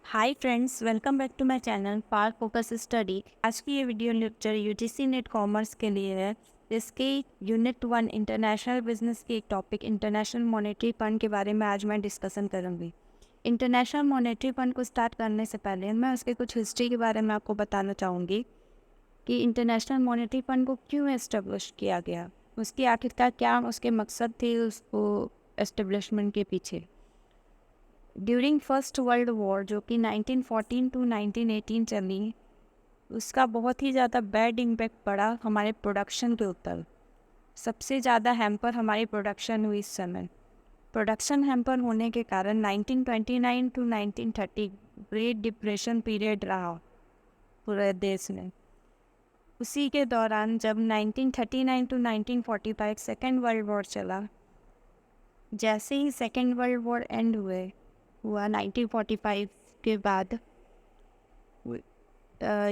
Hi friends, welcome back to my channel पार focus study. आज की ये video lecture UGC NET commerce के लिए है। इसके यूनिट 1 इंटरनेशनल बिजनेस के एक टॉपिक इंटरनेशनल मॉनेटरी फंड के बारे में आज मैं डिस्कशन करूँगी। इंटरनेशनल मॉनेटरी फंड को स्टार्ट करने से पहले मैं उसके कुछ हिस्ट्री के बारे में आपको बताना चाहूँगी कि इंटरनेशनल मॉनेटरी फंड को क्यों एस्टेब्लिश किया गया, उसकी आखिरकार क्या उसके मकसद थे उसको एस्टेब्लिशमेंट के पीछे। ड्यूरिंग फर्स्ट वर्ल्ड वॉर जो कि 1914 टू 1918 चली, उसका बहुत ही ज़्यादा बैड इम्पैक्ट पड़ा हमारे प्रोडक्शन के ऊपर। सबसे ज़्यादा हैम्पर हमारी प्रोडक्शन हुई इस समय। प्रोडक्शन हैम्पर होने के कारण 1929 टू 1930 ग्रेट डिप्रेशन पीरियड रहा पूरे देश में। उसी के दौरान जब 1939 टू 1945 सेकेंड वर्ल्ड वॉर चला, जैसे ही सेकेंड वर्ल्ड वॉर एंड हुआ 1945 के बाद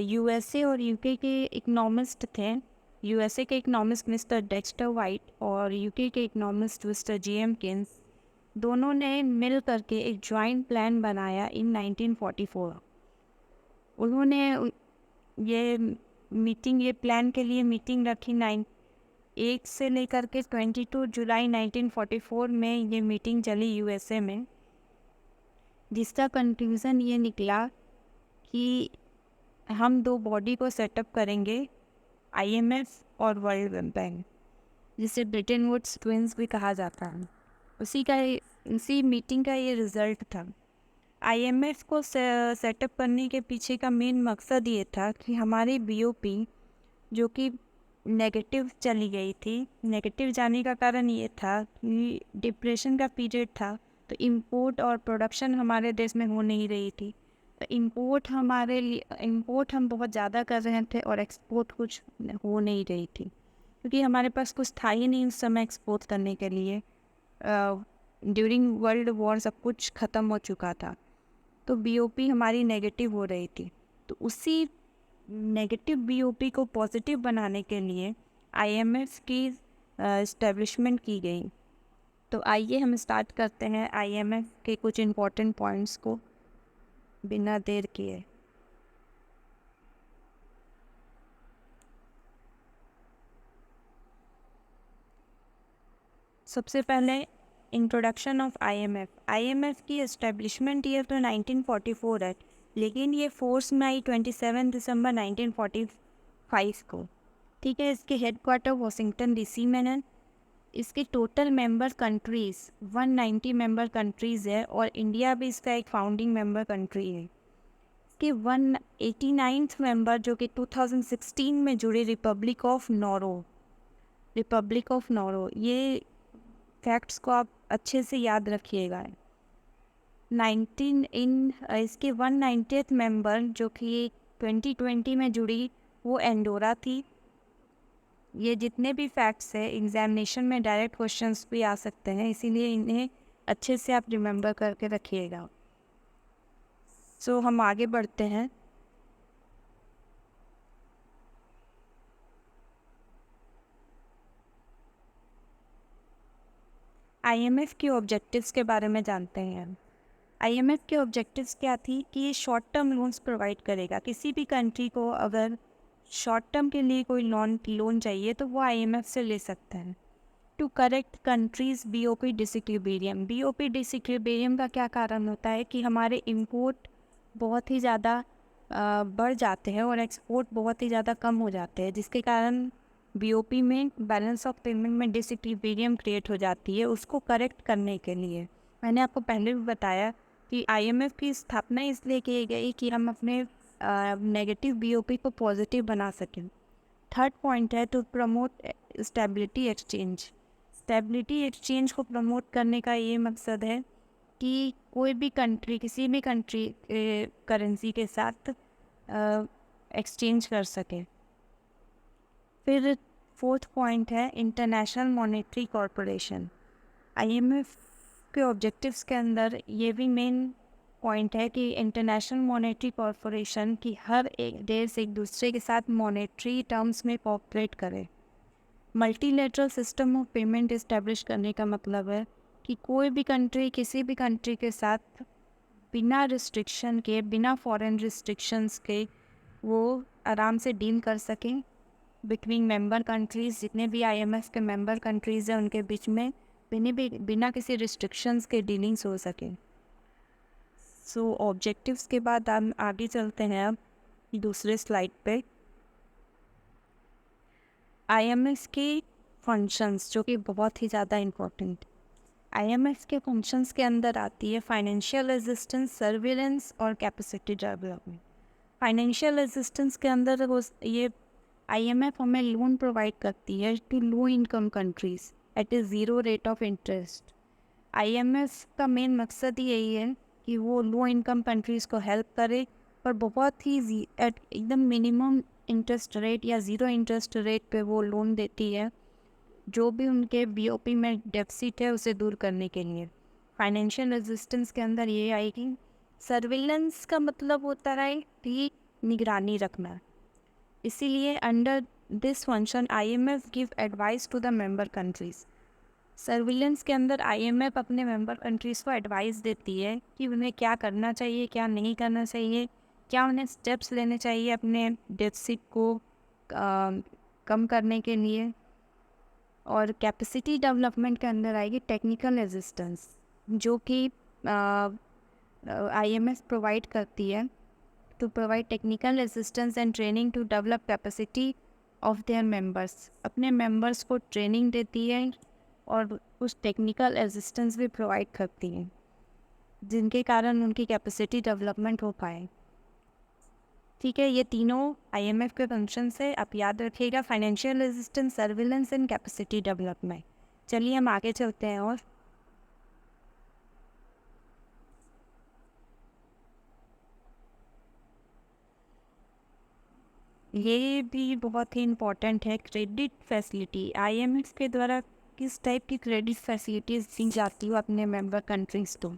यूएसए और यूके के इकोनॉमिस्ट थे। यूएसए के इकोनॉमिस्ट मिस्टर डेक्स्टर वाइट और यूके के इकोनॉमिस्ट मिस्टर जीएम केन्स, दोनों ने मिल करके एक जॉइंट प्लान बनाया इन 1944। उन्होंने ये प्लान के लिए मीटिंग रखी 1 से लेकर के 22 जुलाई 1944 में ये मीटिंग चली यूएसए में, जिसका कंक्लूज़न ये निकला कि हम दो बॉडी को सेटअप करेंगे, आईएमएफ और वर्ल्ड बैंक, जिसे ब्रिटेन वुड्स ट्विंस भी कहा जाता है। उसी मीटिंग का ये रिज़ल्ट था। आईएमएफ को सेटअप करने के पीछे का मेन मकसद ये था कि हमारी बीओपी जो कि नेगेटिव चली गई थी, नेगेटिव जाने का कारण ये था कि डिप्रेशन का पीरियड था, तो इंपोर्ट और प्रोडक्शन हमारे देश में हो नहीं रही थी। तो इंपोर्ट हम बहुत ज़्यादा कर रहे थे और एक्सपोर्ट कुछ हो नहीं रही थी, क्योंकि हमारे पास कुछ था ही नहीं उस समय एक्सपोर्ट करने के लिए। ड्यूरिंग वर्ल्ड वॉर सब कुछ ख़त्म हो चुका था, तो बीओपी हमारी नेगेटिव हो रही थी। तो उसी नेगेटिव बीओपी को पॉजिटिव बनाने के लिए आईएमएफ की इस्टेब्लिशमेंट की गई। तो आइए हम स्टार्ट करते हैं आईएमएफ के कुछ इम्पोर्टेंट पॉइंट्स को बिना देर किए। सबसे पहले इंट्रोडक्शन ऑफ आईएमएफ। आईएमएफ की इस्टेब्लिशमेंट ईयर तो 1944 है, लेकिन ये फोर्स में आई 27 दिसंबर 1945 को। ठीक है, इसके हेडक्वार्टर वॉशिंगटन डीसी में है। इसके total member countries 190 member countries है और इंडिया भी इसका एक फाउंडिंग मेंबर कंट्री है। इसके 189th मेंबर जो कि 2016 में जुड़े रिपब्लिक ऑफ नॉरो, ये फैक्ट्स को आप अच्छे से याद रखिएगा। इसके 190th मेंबर जो कि 2020 में जुड़ी, वो एंडोरा थी। ये जितने भी फैक्ट्स हैं एग्जामिनेशन में डायरेक्ट क्वेश्चंस भी आ सकते हैं, इसीलिए इन्हें अच्छे से आप रिमेंबर करके रखिएगा। सो हम आगे बढ़ते हैं। आईएमएफ के ऑब्जेक्टिव्स के बारे में जानते हैं। आईएमएफ के ऑब्जेक्टिव्स क्या थी कि ये शॉर्ट टर्म लोन्स प्रोवाइड करेगा। किसी भी कंट्री को अगर शॉर्ट टर्म के लिए कोई लोन चाहिए तो वो आईएमएफ से ले सकते हैं। To correct countries BOP disequilibrium. BOP disequilibrium का क्या कारण होता है कि हमारे इंपोर्ट बहुत ही ज़्यादा बढ़ जाते हैं और एक्सपोर्ट बहुत ही ज़्यादा कम हो जाते हैं, जिसके कारण बीओपी में बैलेंस ऑफ पेमेंट में डिसइक्विलिब्रियम क्रिएट हो जाती है। उसको करेक्ट करने के लिए मैंने आपको पहले भी बताया कि आईएमएफ की स्थापना इसलिए की गई कि हम अपने नेगेटिव बीओपी को पॉजिटिव बना सकें। थर्ड पॉइंट है to promote stability exchange. Stability exchange को प्रमोट करने का ये मकसद है कि कोई भी कंट्री किसी भी कंट्री करेंसी के साथ एक्सचेंज कर सके। फिर फोर्थ पॉइंट है इंटरनेशनल मॉनेटरी कॉरपोरेशन। आईएमएफ के ऑब्जेक्टिव्स के अंदर ये भी मेन पॉइंट है कि इंटरनेशनल मॉनेटरी कॉरपोरेशन की हर एक देश एक दूसरे के साथ मॉनेटरी टर्म्स में कोऑपरेट करे। Multilateral system of payment establish करने का मतलब है कि कोई भी कंट्री किसी भी कंट्री के साथ बिना रिस्ट्रिक्शन के, बिना फॉरेन रिस्ट्रिक्शंस के वो आराम से डील कर सकें बिटवीन मेंबर कंट्रीज़, जितने भी आईएमएफ के मेंबर कंट्रीज़ हैं उनके बीच में बिना किसी रिस्ट्रिक्शंस के डीलिंग्स हो सकें। सो ऑब्जेक्टिव्स के बाद हम आगे चलते हैं अब दूसरे स्लाइड पे। आईएमएफ के फंक्शंस जो कि बहुत ही ज़्यादा इम्पोर्टेंट। आईएमएफ के फंक्शंस के अंदर आती है फाइनेंशियल असिस्टेंस, सर्विलेंस और कैपेसिटी डेवलपमेंट। फाइनेंशियल असिस्टेंस के अंदर वो ये आईएमएफ हमें लोन प्रोवाइड करती है to low income countries at a zero rate of interest. IMF का मेन मकसद ही यही है कि वो लो इनकम कंट्रीज़ को हेल्प करे, पर बहुत ही एट एकदम मिनिमम इंटरेस्ट रेट या ज़ीरो इंटरेस्ट रेट पे वो लोन देती है, जो भी उनके बीओपी में डेफिसिट है उसे दूर करने के लिए। फाइनेंशियल असिस्टेंस के अंदर ये आएगी। सर्विलेंस का मतलब होता है कि निगरानी रखना, इसीलिए under this function IMF give advice to the member countries. Surveillance के अंदर आईएमएफ अपने मेंबर कंट्रीज़ को एडवाइस देती है कि उन्हें क्या करना चाहिए, क्या नहीं करना चाहिए, क्या उन्हें स्टेप्स लेने चाहिए अपने डेफिसिट को कम करने के लिए। और कैपेसिटी डेवलपमेंट के अंदर आएगी टेक्निकल असिस्टेंस, जो कि आईएमएफ प्रोवाइड करती है to provide technical assistance and training to develop capacity of their members. अपने मेंबर्स को ट्रेनिंग देती है और कुछ टेक्निकल असिस्टेंस भी प्रोवाइड करती हैं, जिनके कारण उनकी कैपेसिटी डेवलपमेंट हो पाए। ठीक है, ये तीनों आईएमएफ के फंक्शंस है, आप याद रखिएगा, financial assistance, surveillance and capacity development. चलिए हम आगे चलते हैं। और ये भी बहुत ही इम्पोर्टेंट है, क्रेडिट फैसिलिटी। आईएमएफ के द्वारा किस टाइप की क्रेडिट फैसिलिटीज़ दी जाती हो अपने मेंबर कंट्रीज़ को।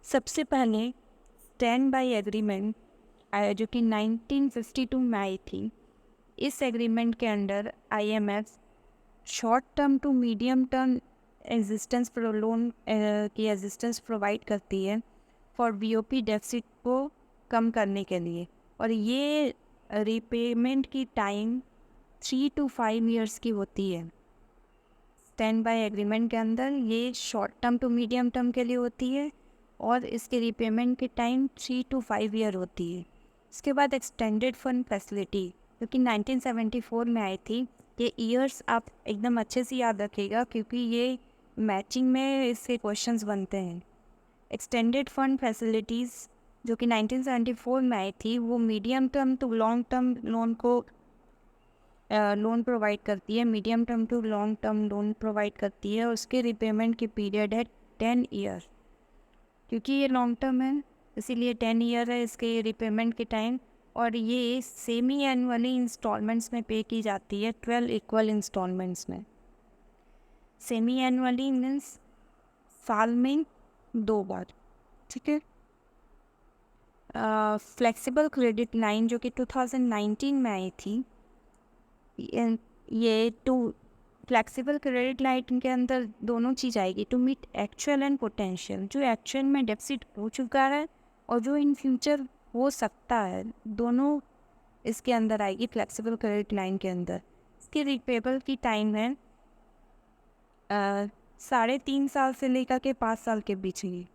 सबसे पहले स्टैंड बाय एग्रीमेंट जो कि 1952 में आई थी। इस एग्रीमेंट के under IMF short term to medium term existence loan की एग्जिस्टेंस प्रोवाइड करती है फॉर बीओपी डेफिसिट को कम करने के लिए, और ये रीपेमेंट की टाइम 3 to 5 ईयर्स की होती है। स्टैंड बाय एग्रीमेंट के अंदर ये short term to medium term के लिए होती है और इसके रीपेमेंट की टाइम 3 to 5 ईयर होती है। इसके बाद एक्सटेंडेड फंड फैसिलिटी जो कि 1974 में आई थी। ये ईयर्स आप एकदम अच्छे से याद रखिएगा क्योंकि ये मैचिंग में इसके क्वेश्चंस बनते हैं। एक्सटेंडेड फंड फैसिलिटीज़ जो कि 1974 में आई थी, वो medium term to long term loan को लोन प्रोवाइड करती है, medium term to long term loan provide करती है। उसके रिपेमेंट की पीरियड है 10 ईयर, क्योंकि ये लॉन्ग टर्म है इसीलिए 10 ईयर है इसके रिपेमेंट के टाइम। और ये सेमी एनुअली इंस्टॉलमेंट्स में पे की जाती है, 12 इक्वल इंस्टॉलमेंट्स में। सेमी एनुअली मीन्स साल में 2 बार। ठीक है। फ्लेक्सिबल क्रेडिट लाइन जो कि 2019 में आई थी, ये फ्लेक्सिबल क्रेडिट लाइन के अंदर दोनों चीज़ आएगी, to meet actual and potential. जो एक्चुअल में डेफिसिट हो चुका है और जो इन फ्यूचर हो सकता है, दोनों इसके अंदर आएगी फ्लेक्सिबल क्रेडिट लाइन के अंदर। इसकी रिपेबल की टाइम है 3.5 साल से लेकर के 5 साल के बीच की।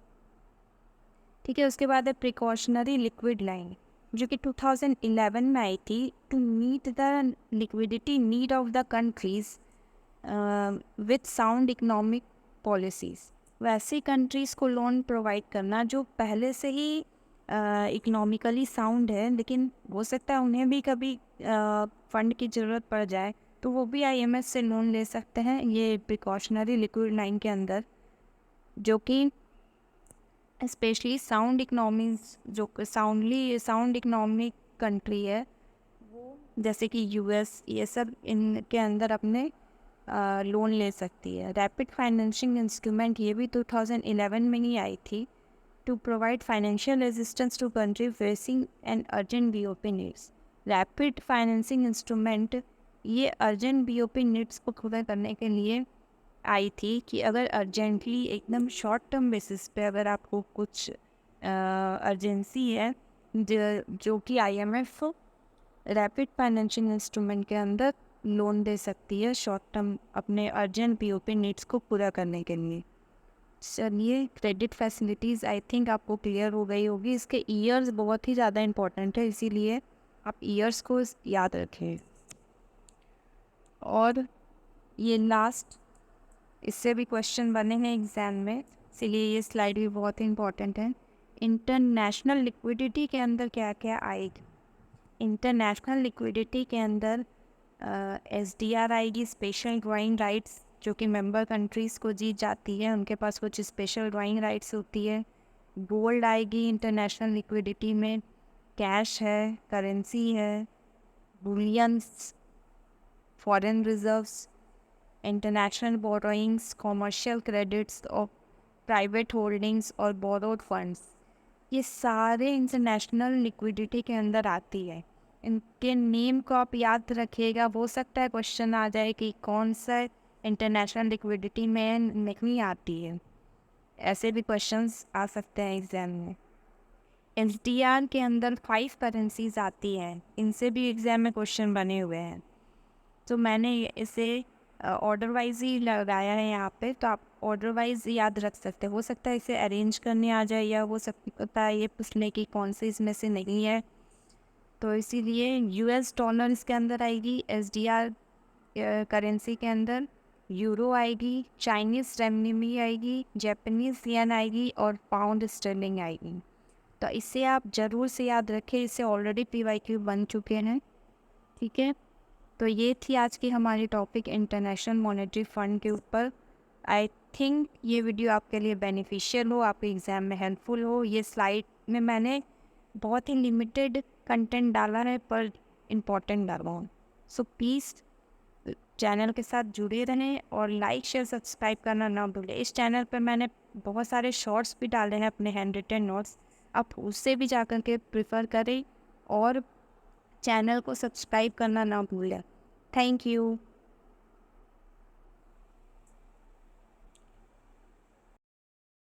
ठीक है। उसके बाद है प्रिकॉशनरी लिक्विड लाइन जो कि 2011 में आई थी, to meet the liquidity need of the countries with sound economic policies. वैसी कंट्रीज़ को लोन प्रोवाइड करना जो पहले से ही इकोनॉमिकली साउंड है, लेकिन हो सकता है उन्हें भी कभी फंड की ज़रूरत पड़ जाए तो वो भी आईएमएफ से लोन ले सकते हैं ये प्रिकॉशनरी लिक्विड लाइन के अंदर, जो कि स्पेशली साउंड इकनॉमीज जो साउंड इकनॉमिक कंट्री है, जैसे कि यूएस, ये सब इनके अंदर अपने लोन ले सकती है। रैपिड फाइनेंशिंग इंस्ट्रूमेंट ये भी 2011 में ही आई थी, to provide financial assistance to country facing and urgent BOP needs. Rapid financing instrument ये अर्जेंट बीओपी नीड्स को पूरा करने के लिए आई थी कि अगर अर्जेंटली एकदम शॉर्ट टर्म बेसिस पे अगर आपको कुछ अर्जेंसी है, जो कि आईएमएफ रैपिड फाइनेंशियल इंस्ट्रूमेंट के अंदर लोन दे सकती है शॉर्ट टर्म अपने अर्जेंट पीओपी नीड्स को पूरा करने के लिए। चलिए, क्रेडिट फैसिलिटीज़ आई थिंक आपको क्लियर हो गई होगी। इसके ईयर्स बहुत ही ज़्यादा इम्पोर्टेंट है, इसीलिए आप ईयर्स को याद रखें। और ये लास्ट, इससे भी क्वेश्चन बने हैं एग्ज़ाम में, इसीलिए ये स्लाइड भी बहुत ही इम्पोर्टेंट है। इंटरनेशनल लिक्विडिटी के अंदर क्या क्या आएगी? इंटरनेशनल लिक्विडिटी के अंदर एसडीआर आएगी, स्पेशल ड्राइंग राइट्स, जो कि मेंबर कंट्रीज़ को दी जाती है, उनके पास कुछ स्पेशल ड्राइंग राइट्स होती है। गोल्ड आएगी इंटरनेशनल लिक्विडिटी में, कैश है, करेंसी है, bullions, foreign reserves, international borrowings, commercial credits और प्राइवेट होल्डिंग्स और बोरोड फंड्स, ये सारे इंटरनेशनल लिक्विडिटी के अंदर आती है। इनके नेम को आप याद रखिएगा, हो सकता है क्वेश्चन आ जाए कि कौन सा इंटरनेशनल लिक्विडिटी में नहीं आती है, ऐसे भी क्वेश्चंस आ सकते हैं एग्जाम में। एसडीआर के अंदर 5 करेंसीज आती हैं, इनसे भी एग्जाम में क्वेश्चन बने हुए हैं, तो मैंने इसे ऑर्डर वाइज ही लगाया है यहाँ पे, तो आप ऑर्डर वाइज याद रख सकते हो सकता है इसे अरेंज करने आ जाए, या हो सकता है ये पूछ ले कि कौन से इसमें से नहीं है। तो इसीलिए यूएस डॉलर इसके अंदर आएगी, एसडीआर करेंसी के अंदर यूरो आएगी, चाइनीज़ रेमनिमी आएगी, जापानीज़ येन आएगी और पाउंड स्टर्लिंग आएगी। तो इसे आप ज़रूर से याद रखें, इससे ऑलरेडी पीवाईक्यू बन चुके हैं, ठीक है। तो ये थी आज की हमारी टॉपिक इंटरनेशनल मॉनेटरी फ़ंड के ऊपर। आई थिंक ये वीडियो आपके लिए बेनिफिशियल हो, आपके एग्ज़ाम में हेल्पफुल हो। ये स्लाइड में मैंने बहुत ही लिमिटेड कंटेंट डाला है, पर इम्पोर्टेंट डाला हूँ। सो प्लीज़ चैनल के साथ जुड़े रहें और लाइक शेयर सब्सक्राइब करना ना भूलें। इस चैनल पर मैंने बहुत सारे शॉर्ट्स भी डाले हैं, अपने हैंड रिटन नोट्स, आप उससे भी जा कर के प्रेफर करें और चैनल को सब्सक्राइब करना ना भूलें। Thank you.